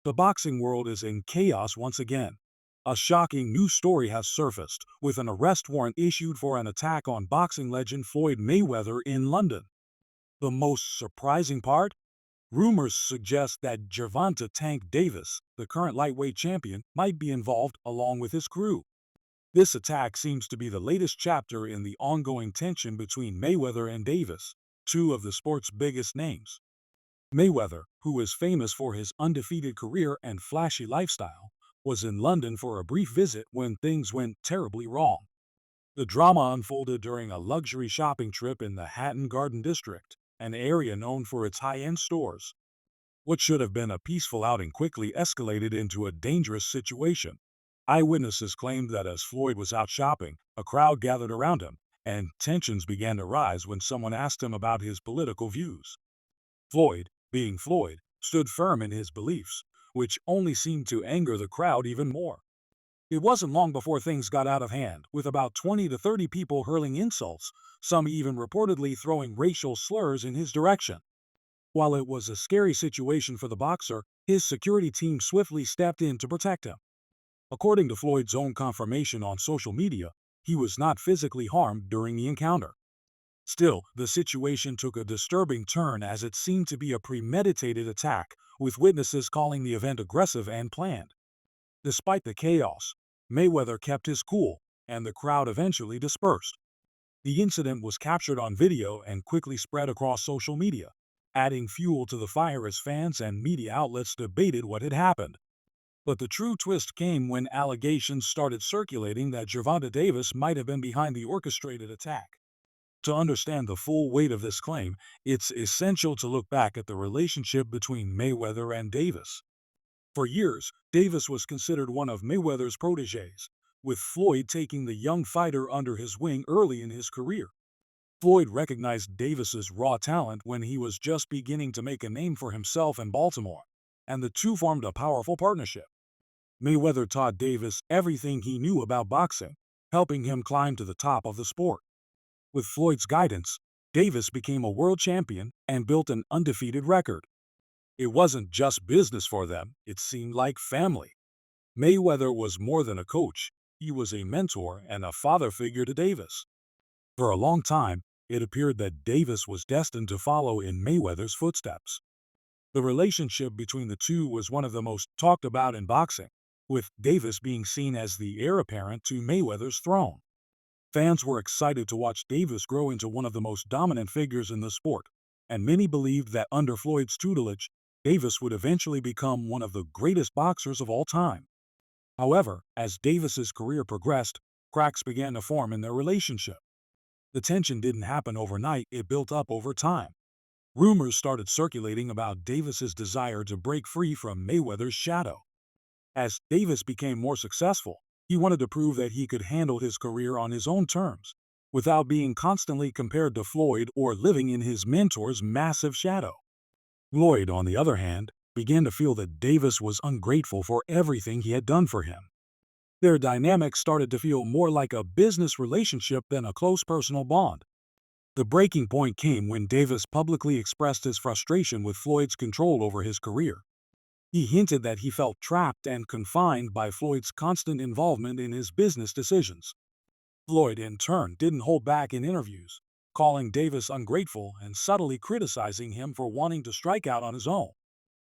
The boxing world is in chaos once again. A shocking new story has surfaced, with an arrest warrant issued for an attack on boxing legend Floyd Mayweather in London. The most surprising part? Rumors suggest that Gervonta Tank Davis, the current lightweight champion, might be involved along with his crew. This attack seems to be the latest chapter in the ongoing tension between Mayweather and Davis, two of the sport's biggest names. Mayweather, who is famous for his undefeated career and flashy lifestyle, was in London for a brief visit when things went terribly wrong. The drama unfolded during a luxury shopping trip in the Hatton Garden District, an area known for its high-end stores. What should have been a peaceful outing quickly escalated into a dangerous situation. Eyewitnesses claimed that as Floyd was out shopping, a crowd gathered around him, and tensions began to rise when someone asked him about his political views. Floyd, being Floyd, stood firm in his beliefs, which only seemed to anger the crowd even more. It wasn't long before things got out of hand, with about 20 to 30 people hurling insults, some even reportedly throwing racial slurs in his direction. While it was a scary situation for the boxer, his security team swiftly stepped in to protect him. According to Floyd's own confirmation on social media, he was not physically harmed during the encounter. Still, the situation took a disturbing turn as it seemed to be a premeditated attack, with witnesses calling the event aggressive and planned. Despite the chaos, Mayweather kept his cool, and the crowd eventually dispersed. The incident was captured on video and quickly spread across social media, adding fuel to the fire as fans and media outlets debated what had happened. But the true twist came when allegations started circulating that Gervonta Davis might have been behind the orchestrated attack. To understand the full weight of this claim, it's essential to look back at the relationship between Mayweather and Davis. For years, Davis was considered one of Mayweather's protégés, with Floyd taking the young fighter under his wing early in his career. Floyd recognized Davis's raw talent when he was just beginning to make a name for himself in Baltimore, and the two formed a powerful partnership. Mayweather taught Davis everything he knew about boxing, helping him climb to the top of the sport. With Floyd's guidance, Davis became a world champion and built an undefeated record. It wasn't just business for them, it seemed like family. Mayweather was more than a coach, he was a mentor and a father figure to Davis. For a long time, it appeared that Davis was destined to follow in Mayweather's footsteps. The relationship between the two was one of the most talked about in boxing, with Davis being seen as the heir apparent to Mayweather's throne. Fans were excited to watch Davis grow into one of the most dominant figures in the sport, and many believed that under Floyd's tutelage, Davis would eventually become one of the greatest boxers of all time. However, as Davis's career progressed, cracks began to form in their relationship. The tension didn't happen overnight, it built up over time. Rumors started circulating about Davis's desire to break free from Mayweather's shadow. As Davis became more successful, he wanted to prove that he could handle his career on his own terms, without being constantly compared to Floyd or living in his mentor's massive shadow. Floyd, on the other hand, began to feel that Davis was ungrateful for everything he had done for him. Their dynamic started to feel more like a business relationship than a close personal bond. The breaking point came when Davis publicly expressed his frustration with Floyd's control over his career. He hinted that he felt trapped and confined by Floyd's constant involvement in his business decisions. Floyd, in turn, didn't hold back in interviews, calling Davis ungrateful and subtly criticizing him for wanting to strike out on his own.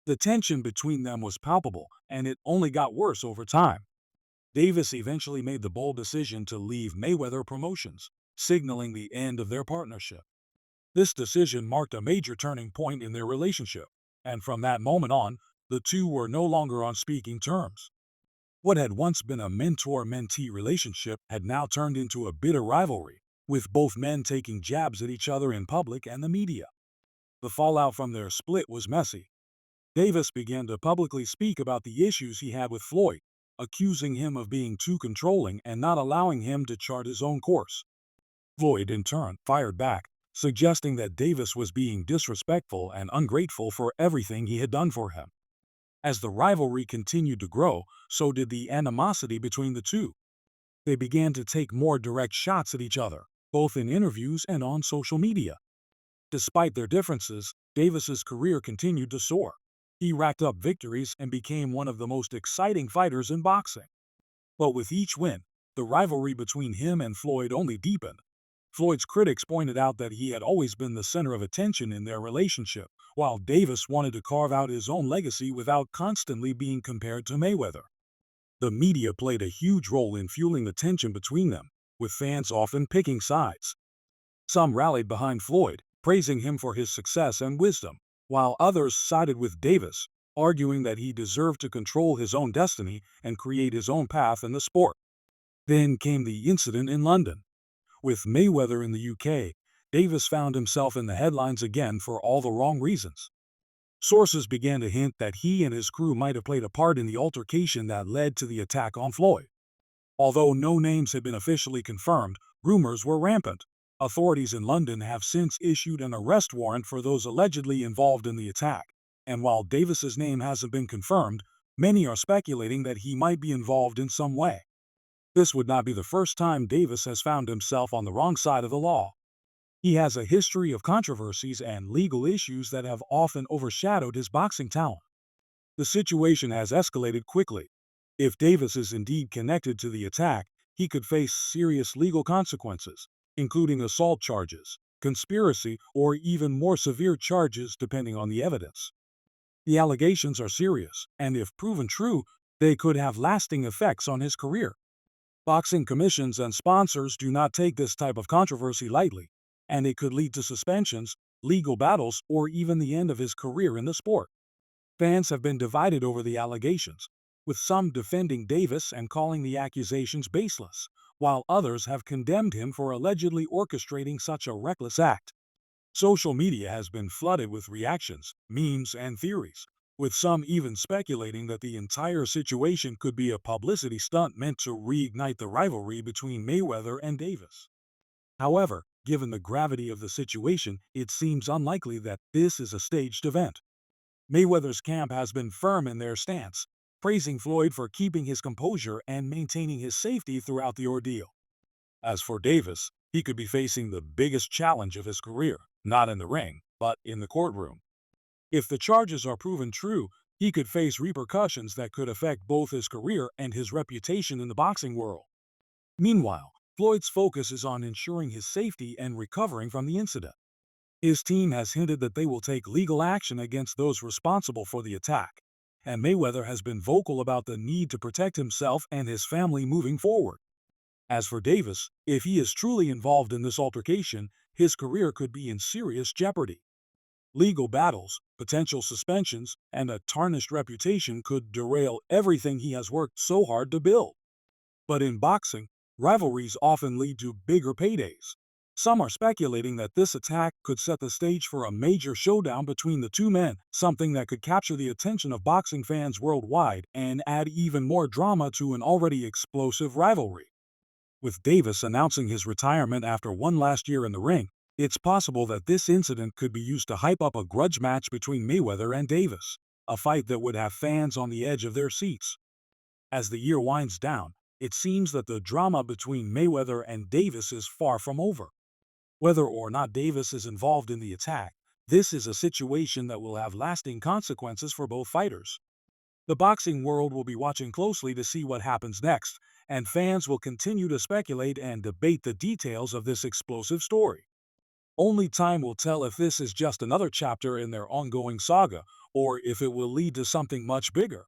The tension between them was palpable, and it only got worse over time. Davis eventually made the bold decision to leave Mayweather Promotions, signaling the end of their partnership. This decision marked a major turning point in their relationship, and from that moment on, the two were no longer on speaking terms. What had once been a mentor-mentee relationship had now turned into a bitter rivalry, with both men taking jabs at each other in public and the media. The fallout from their split was messy. Davis began to publicly speak about the issues he had with Floyd, accusing him of being too controlling and not allowing him to chart his own course. Floyd, in turn, fired back, suggesting that Davis was being disrespectful and ungrateful for everything he had done for him. As the rivalry continued to grow, so did the animosity between the two. They began to take more direct shots at each other, both in interviews and on social media. Despite their differences, Davis's career continued to soar. He racked up victories and became one of the most exciting fighters in boxing. But with each win, the rivalry between him and Floyd only deepened. Floyd's critics pointed out that he had always been the center of attention in their relationship, while Davis wanted to carve out his own legacy without constantly being compared to Mayweather. The media played a huge role in fueling the tension between them, with fans often picking sides. Some rallied behind Floyd, praising him for his success and wisdom, while others sided with Davis, arguing that he deserved to control his own destiny and create his own path in the sport. Then came the incident in London. With Mayweather in the UK, Davis found himself in the headlines again for all the wrong reasons. Sources began to hint that he and his crew might have played a part in the altercation that led to the attack on Floyd. Although no names had been officially confirmed, rumors were rampant. Authorities in London have since issued an arrest warrant for those allegedly involved in the attack, and while Davis's name hasn't been confirmed, many are speculating that he might be involved in some way. This would not be the first time Davis has found himself on the wrong side of the law. He has a history of controversies and legal issues that have often overshadowed his boxing talent. The situation has escalated quickly. If Davis is indeed connected to the attack, he could face serious legal consequences, including assault charges, conspiracy, or even more severe charges depending on the evidence. The allegations are serious, and if proven true, they could have lasting effects on his career. Boxing commissions and sponsors do not take this type of controversy lightly, and it could lead to suspensions, legal battles, or even the end of his career in the sport. Fans have been divided over the allegations, with some defending Davis and calling the accusations baseless, while others have condemned him for allegedly orchestrating such a reckless act. Social media has been flooded with reactions, memes, and theories, with some even speculating that the entire situation could be a publicity stunt meant to reignite the rivalry between Mayweather and Davis. However, given the gravity of the situation, it seems unlikely that this is a staged event. Mayweather's camp has been firm in their stance, praising Floyd for keeping his composure and maintaining his safety throughout the ordeal. As for Davis, he could be facing the biggest challenge of his career, not in the ring, but in the courtroom. If the charges are proven true, he could face repercussions that could affect both his career and his reputation in the boxing world. Meanwhile, Floyd's focus is on ensuring his safety and recovering from the incident. His team has hinted that they will take legal action against those responsible for the attack, and Mayweather has been vocal about the need to protect himself and his family moving forward. As for Davis, if he is truly involved in this altercation, his career could be in serious jeopardy. Legal battles, potential suspensions, and a tarnished reputation could derail everything he has worked so hard to build. But in boxing, rivalries often lead to bigger paydays. Some are speculating that this attack could set the stage for a major showdown between the two men, something that could capture the attention of boxing fans worldwide and add even more drama to an already explosive rivalry. With Davis announcing his retirement after one last year in the ring, it's possible that this incident could be used to hype up a grudge match between Mayweather and Davis, a fight that would have fans on the edge of their seats. As the year winds down, it seems that the drama between Mayweather and Davis is far from over. Whether or not Davis is involved in the attack, this is a situation that will have lasting consequences for both fighters. The boxing world will be watching closely to see what happens next, and fans will continue to speculate and debate the details of this explosive story. Only time will tell if this is just another chapter in their ongoing saga, or if it will lead to something much bigger.